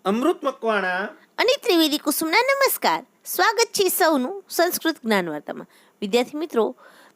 અમૃત મકવાણા અને ત્રિવેદી કુસુમના નમસ્કાર. સ્વાગત છે સૌનું સંસ્કૃત જ્ઞાન વાર્તામાં. વિદ્યાર્થી મિત્રો,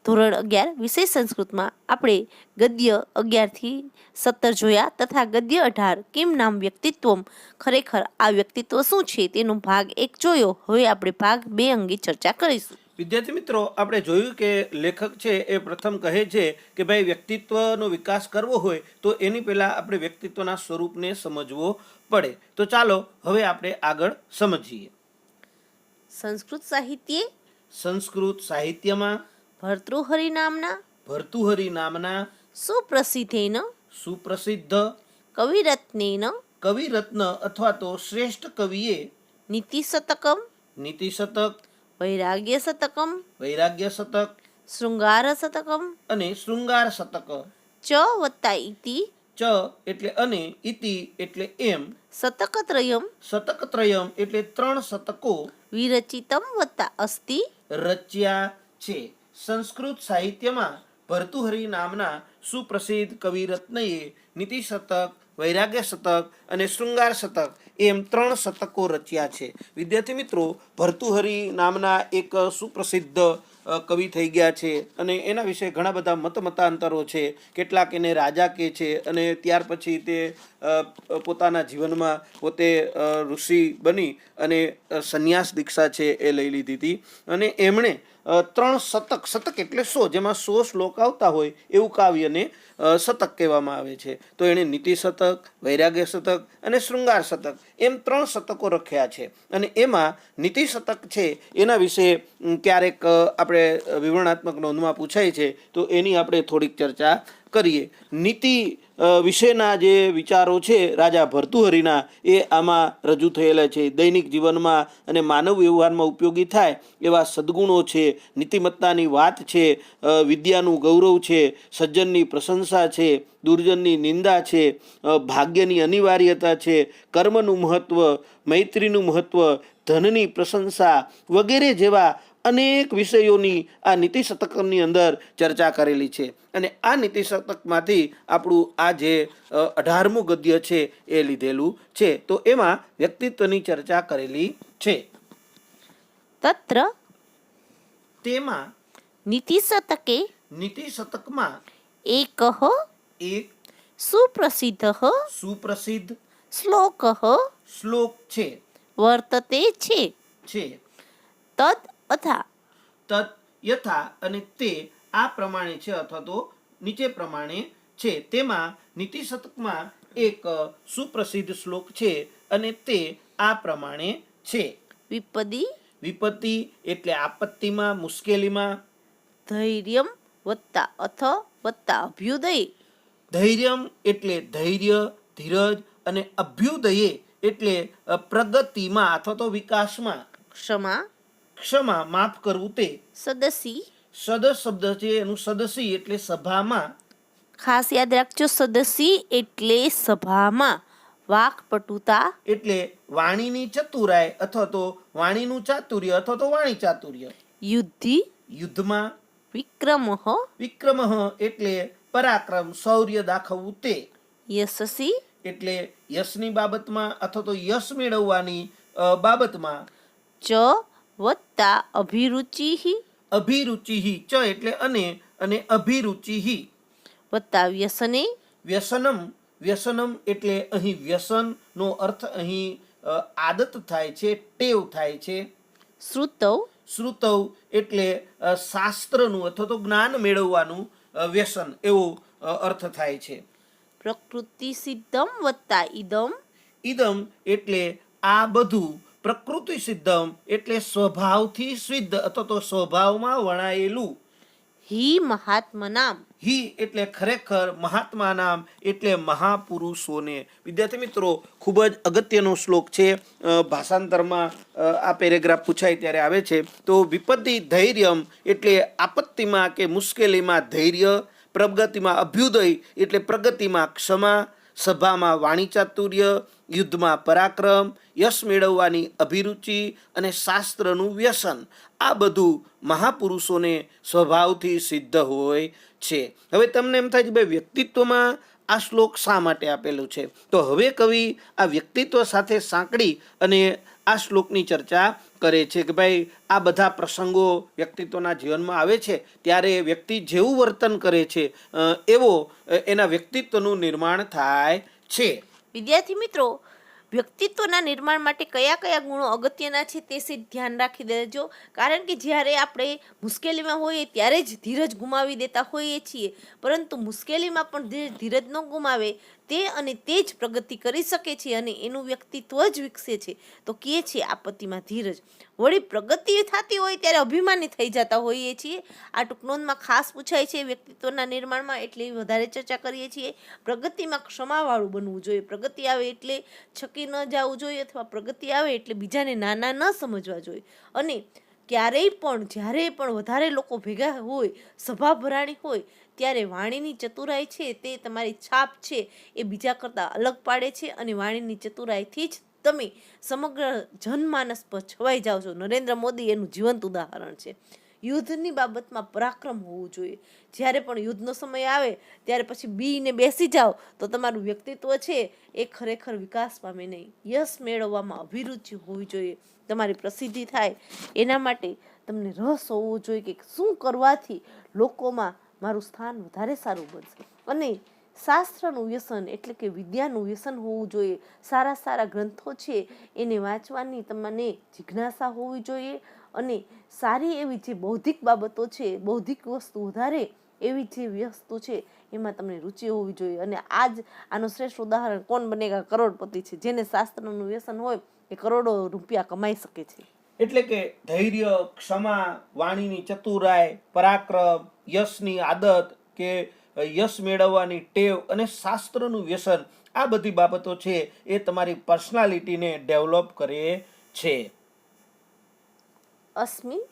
ધોરણ 11 વિષય સંસ્કૃતમાં આપણે ગદ્ય 11 થી 17 જોયા તથા ગદ્ય 18 કેમ નામ વ્યક્તિત્વમ, ખરેખર આ વ્યક્તિત્વ શું છે તેનો ભાગ 1 જોયો. હવે આપણે ભાગ 2 અંગે ચર્ચા કરીશું. વિદ્યાર્થી મિત્રો, આપણે જોયું કે લેખક છે એ પ્રથમ કહે છે કે ભાઈ વ્યક્તિત્વનો વિકાસ કરવો હોય તો એની પહેલા આપણે વ્યક્તિત્વના સ્વરૂપને સમજવો પડે. તો ચાલો હવે આપણે આગળ સમજીએ. સંસ્કૃત સાહિત્યમાં ભર્તૃહરિ નામના ભર્તુહરિ નામના સુપ્રસિદ્ધેન સુપ્રસિદ્ધ કવિરત્નેન કવિરત્ન અથવા તો શ્રેષ્ઠ કવિએ નીતિશતકમ, નીતિશતક, વૈરાગ્ય શતકમ, વૈરાગ્ય શતક શૃંગાર શતકમ, અને શૃંગાર શતક, ચ વત્તા ઇતિ, ચ એટલે અને, ઇતિ એટલે એમ, શતકત્રયમ, શતકત્રયમ એટલે 3 શતકો વિરચિતમ વત્તા અસ્તિ. રચ્યા છે. સંસ્કૃત સાહિત્યમાં ભર્તુહરિ નામના સુપ્રસિદ્ધ કવિરત્નએ નીતિ શતક, વૈરાગ્ય શતક અને શૃંગાર શતક એમ 3 શતકો રચ્યા છે. વિદ્યાર્થી મિત્રો, ભર્તુહરિ નામના એક સુપ્રસિદ્ધ કવિ થઈ ગયા છે અને એના વિશે ઘણા બધા મતાંતરો છે. કેટલાક એને રાજા કહે છે અને ત્યાર પછી તે પોતાના જીવનમાં પોતે ઋષિ બની અને સંન્યાસ દીક્ષા છે એ લઈ લીધી હતી અને એમણે 3 શતક, શતક એટલે 100, જેમાં 100 શ્લોક આવતા હોય એવું કાવ્યને શતક કહેવામાં આવે છે. તો એણે નીતિ શતક, વૈરાગ્ય શતક અને શૃંગાર શતક એમ 3 શતકો રખ્યા છે. અને એમાં નીતિ શતક છે એના વિશે ક્યારેક આપણે વિવરણાત્મક નોંધમાં પૂછાય છે તો એની આપણે થોડીક ચર્ચા કરીએ. નીતિ વિશેના જે વિચારો છે રાજા ભર્તુહરિના એ આમાં રજૂ થયેલા છે. દૈનિક જીવનમાં અને માનવ વ્યવહારમાં ઉપયોગી થાય એવા સદ્ગુણો છે, નીતિમત્તાની વાત છે, વિદ્યાનું ગૌરવ છે, સજ્જનની પ્રશંસા છે, દુર્જનની નિંદા છે, ભાગ્યની અનિવાર્યતા છે, કર્મનું મહત્વ, મૈત્રીનું મહત્વ, ધનની પ્રશંસા વગેરે જેવા અનેક વિષયોની આ નીતિ શતકની અંદર ચર્ચા કરેલી છે. અને આ નીતિ શતકમાંથી આપણું આ જે 18મું ગદ્ય છે એ લીધેલું છે. તો એમાં વ્યક્તિત્વની ચર્ચા કરેલી છે. તત્ર તેમાં નીતિશતકે નીતિ શતકમાં એકઃ એક સુપ્રસિદ્ધઃ સુપ્રસિદ્ધ શ્લોકઃ શ્લોક છે વર્તતે છે. તદ અથા તદ યથા અને તે આ પ્રમાણે છે અથવા તો નીચે પ્રમાણે છે. તેમાં નીતિ શતકમાં એક સુપ્રસિદ્ધ શ્લોક છે અને તે આ પ્રમાણે છે. વિપદી વિપત્તિ એટલે આપત્તિમાં, મુશ્કેલીમાં, ધૈર્યમ વત્તા અથ વત્તા અભ્યુદય, ધૈર્યમ એટલે ધૈર્ય, ધીરજ અને અભ્યુદયે એટલે પ્રગતિમાં અથવા તો વિકાસમાં, ક્ષમા ક્ષમા માફ કરવું તે, સદસી, સદ શબ્દ છે એનું સદસી એટલે સભામાં, ખાસ યાદ રાખજો સદસી એટલે સભામાં, વાક્પટુતા એટલે વાણીની ચતુરાઈ અથવા તો વાણીનું ચાતુર્ય અથવા તો વાણી ચાતુર્ય, યુદ્ધિ, યુદ્ધમાં, વિક્રમઃ, વિક્રમ એટલે પરાક્રમ, શૌર્ય દાખવવું તે, યશસી એટલે યશની બાબતમાં અથવા તો યશ મેળવવાની બાબતમાં, ચ વત્તા અભિરુચિ અભિરુચિ, ચ એટલે અને અભિરુચિ, વત્તા વ્યસને, વ્યસનમ, વ્યસનમ એટલે અહીં વ્યસનનો અર્થ અહીં આદત થાય છે, ટેવ થાય છે. શ્રુતૌ શ્રુતૌ એટલે શાસ્ત્રનું અથવા તો જ્ઞાન મેળવવાનું વ્યસન એવો અર્થ થાય છે. પ્રકૃતિ સિદ્ધમ વત્તા ઇદમ, ઇદમ એટલે આ બધું, પ્રકૃતિ સિદ્ધમ એટલે સ્વભાવથી સિદ્ધ અથવા તો સ્વભાવમાં વણાયેલું, હિ મહાત્મનામ, હિ એટલે ખરેખર, મહાત્મા નામ એટલે મહાપુરુષોને. વિદ્યાર્થી મિત્રો, ખૂબ જ અગત્યનો શ્લોક છે. ભાષાંતરમાં આ પેરેગ્રાફ પૂછાય ત્યારે આવે છે. તો વિપત્તિ ધૈર્યમ એટલે આપત્તિમાં કે મુશ્કેલીમાં ધૈર્ય, પ્રગતિમાં અભ્યુદય એટલે પ્રગતિમાં ક્ષમા, સભામાં વાણી ચાતુર્ય, યુદ્ધમાં પરાક્રમ, યશ મેળવવાની અભિરુચિ અને શાસ્ત્રનું વ્યસન, આ બધું મહાપુરુષોને સ્વભાવથી સિદ્ધ હોય છે. હવે તમને એમ થાય કે ભાઈ વ્યક્તિત્વમાં આ શ્લોક શા માટે આપેલું છે? તો હવે કવિ આ વ્યક્તિત્વ સાથે સાંકળી અને આ શ્લોકની ચર્ચા કરે છે કે ભાઈ આ બધા પ્રસંગો વ્યક્તિત્વના જીવનમાં આવે છે ત્યારે વ્યક્તિ જેવું વર્તન કરે છે એવો એના વ્યક્તિત્વનું નિર્માણ થાય છે. વિદ્યાર્થી મિત્રો, વ્યક્તિત્વના નિર્માણ માટે કયા કયા ગુણો અગત્યના છે તે સીધ ધ્યાન રાખી દેજો. કારણ કે જ્યારે આપણે મુશ્કેલીમાં હોઈએ ત્યારે જ ધીરજ ગુમાવી દેતા હોઈએ છીએ, પરંતુ મુશ્કેલીમાં પણ ધીરજ ન ગુમાવે તે અને તે જ પ્રગતિ કરી શકે છે અને એનું વ્યક્તિત્વ જ વિકસે છે. તો કહે છે આપત્તિમાં ધીરજ. વળી પ્રગતિ થતી હોય ત્યારે અભિમાની થઈ જતા હોઈએ છીએ. આ ટૂંકનોંધમાં ખાસ પૂછાય છે વ્યક્તિત્વના નિર્માણમાં, એટલે વધારે ચર્ચા કરીએ છીએ. પ્રગતિમાં ક્ષમાવાળું બનવું જોઈએ. પ્રગતિ આવે એટલે છકી ન જવું જોઈએ, અથવા પ્રગતિ આવે એટલે બીજાને નાના ન સમજવા જોઈએ. અને ક્યારેય પણ જ્યારે પણ વધારે લોકો ભેગા હોય, સભા ભરાણી હોય, ત્યારે વાણીની ચતુરાઈ છે તે તમારી છાપ છે એ બીજા કરતાં અલગ પાડે છે અને વાણીની ચતુરાઈથી જ તમે સમગ્ર જનમાનસ પર છવાઈ જાઓ છો. નરેન્દ્ર મોદી એનું જીવંત ઉદાહરણ છે. યુદ્ધની બાબતમાં પરાક્રમ હોવું જોઈએ. જ્યારે પણ યુદ્ધનો સમય આવે ત્યારે પછી બીને બેસી જાઓ તો તમારું વ્યક્તિત્વ છે એ ખરેખર વિકાસ પામે નહીં. યશ મેળવવામાં અભિરુચિ હોવી જોઈએ. તમારી પ્રસિદ્ધિ થાય એના માટે તમને રસ હોવો જોઈએ કે શું કરવાથી લોકોમાં મારું સ્થાન વધારે સારું બનશે. અને શાસ્ત્રનું વ્યસન એટલે કે વિદ્યાનું વ્યસન હોવું જોઈએ. સારા સારા ગ્રંથો છે એને વાંચવાની તમને જિજ્ઞાસા હોવી જોઈએ અને સારી એવી જે બૌદ્ધિક બાબતો છે, બૌદ્ધિક વસ્તુ વધારે એવી જે વસ્તુ છે એમાં તમને રુચિ હોવી જોઈએ. અને આનું શ્રેષ્ઠ ઉદાહરણ કોણ બનેગા કરોડપતિ છે. જેને શાસ્ત્રનું વ્યસન હોય એ કરોડો રૂપિયા કમાઈ શકે છે. એટલે કે ધૈર્ય, ક્ષમા, વાણીની ચતુરાઈ, પરાક્રમ, યશની આદત કે યશ મેળવવાની ટેવ અને શાસ્ત્રનું વ્યસન, આ બધી બાબતો છે એ તમારી પર્સનાલિટીને ડેવલપ કરે છે. અસ્મિન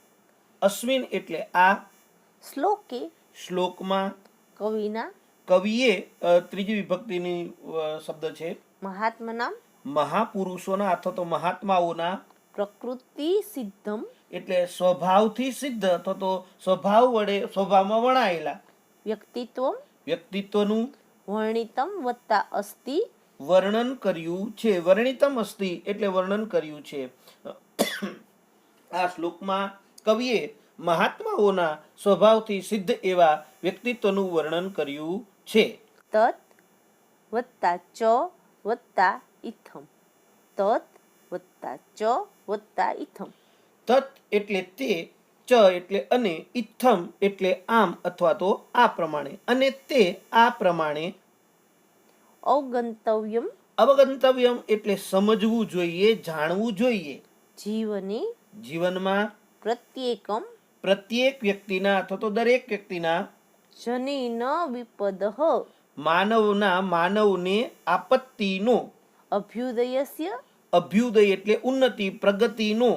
અસ્મિન એટલે આ શ્લોકે શ્લોકમાં કવિના કવિએ ત્રીજી વિભક્તિની શબ્દ છે મહાત્મના મહાપુરુષોના અથવા તો મહાત્માઓના પ્રકૃતિ સિદ્ધમ એટલે સ્વભાવથી સિદ્ધ અથવા તો સ્વભાવ વડે સ્વભાવમાં વણાયેલા વ્યક્તિત્વનું વર્ણિતમ વત્તા અસ્તિ વર્ણન કર્યું છે. વર્ણિતમ અસ્તિ એટલે વર્ણન કર્યું છે. આ શ્લોકમાં કવિએ મહાત્માઓના સ્વભાવથી સિદ્ધ એવા વ્યક્તિત્વનું વર્ણન કર્યું છે. તત વત્તા ચ વત્તા ઇથમ. તત વત્તા ચ વત્તા ઇથમ. તત એટલે તે, ચ એટલે અને, ઇથમ એટલે આમ અથવા તો આ પ્રમાણે, અને તે આ પ્રમાણે. અવગંતવ્યમ અવગંતવ્યમ એટલે સમજવું જોઈએ, જાણવું જોઈએ. જીવને જીવનમાં પ્રત્યેક વ્યક્તિના અથવા તો દરેક વ્યક્તિના જનેન વિપદઃ માનવને આપત્તિનો અભ્યુદયસ્ય અભ્યુદય એટલે ઉન્નતિ, પ્રગતિનો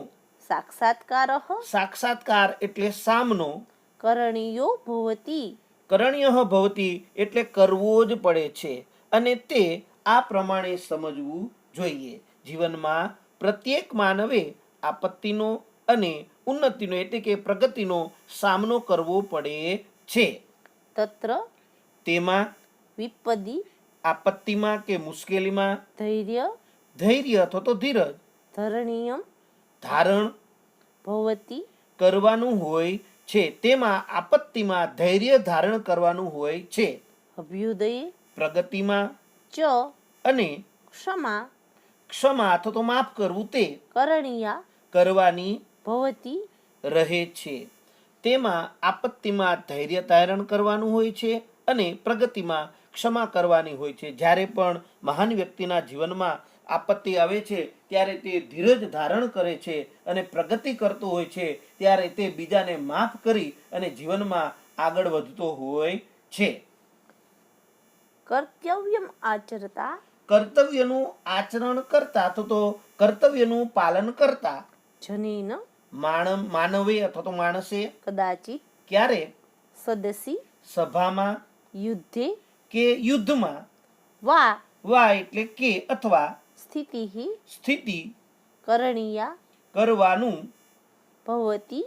સાક્ષાત્કાર એટલે સામનો કરણીયો ભવતી કરણ્ય ભવતી એટલે કરવો જ પડે છે અને તે આ પ્રમાણે સમજવું જોઈએ. જીવનમાં પ્રત્યેક માનવે આપત્તિનો અને ઉન્નતિનો એટલે કે પ્રગતિનો સામનો કરવો પડે છે. તત્ર તેમાં વિપદી આપત્તિમાં કે મુશ્કેલીમાં ધૈર્ય અથવા તો ધીરજ ધરણીયમ ધારણ ભવતી કરવાનું હોય છે. તેમાં આપત્તિમાં ધૈર્ય ધારણ કરવાનું હોય છે. અભ્યુદયે પ્રગતિમાં ચ અને ક્ષમા અથવા તો માફ કરવું તે કરણીયા કરવાની ભવતી રહે છે. તેમાં આપત્તિમાં ધૈર્ય ધારણ કરવાનું હોય છે અને પ્રગતિમાં ક્ષમા કરવાની હોય છે. જ્યારે પણ મહાન વ્યક્તિના જીવનમાં આપત્તિ આવે છે ત્યારે તે ધીરજ ધારણ કરે છે અને પ્રગતિ કરતો હોય છે ત્યારે તે બીજાને માફ કરી અને જીવનમાં આગળ વધતો હોય છે. કર્તવ્યમ આચરતા કર્તવ્યનું આચરણ કરતા અથવા તો કર્તવ્યનું પાલન કરતા જનેન માનવે અથવા તો માણસે કદાચિત ક્યારે સદસી સભામાં યુદ્ધે કે યુદ્ધમાં વા એટલે કે અથવા સ્થિતિઃ સ્થિતિ કરણીયા કરવાનું ભવતી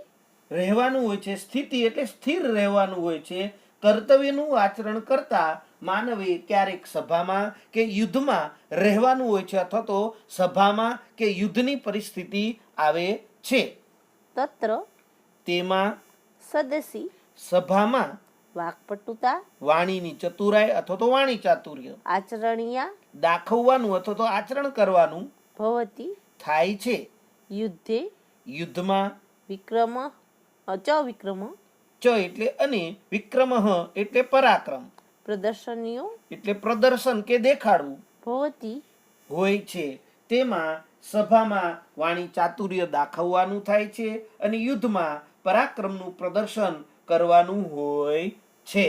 રહેવાનું હોય છે. સ્થિતિ એટલે સ્થિર રહેવાનું હોય છે. કર્તવ્યનું આચરણ કરતા માનવે ક્યારેક સભામાં કે યુદ્ધમાં રહેવાનું હોય છે અથવા તો સભામાં કે યુદ્ધની પરિસ્થિતિ આવે છે. તત્ર તેમાં સદસી સભામાં વાક્પટુતા વાણીની ચતુરાઈ અથવા તો વાણી ચાતુર્ય આચરણીયા દાખવવાનું અથવા તો આચરણ કરવાનું ભવતી થાય છે. યુદ્ધે યુદ્ધમાં વિક્રમ વિક્રમ ચ એટલે અને વિક્રમ એટલે પરાક્રમ પ્રદર્શનીયો એટલે પ્રદર્શન કે દેખાડવું ભવતી હોય છે. તેમાં સભામાં વાણી ચાતુર્ય દાખવવાનું થાય છે અને યુદ્ધમાં પરાક્રમનું પ્રદર્શન કરવાનું હોય છે.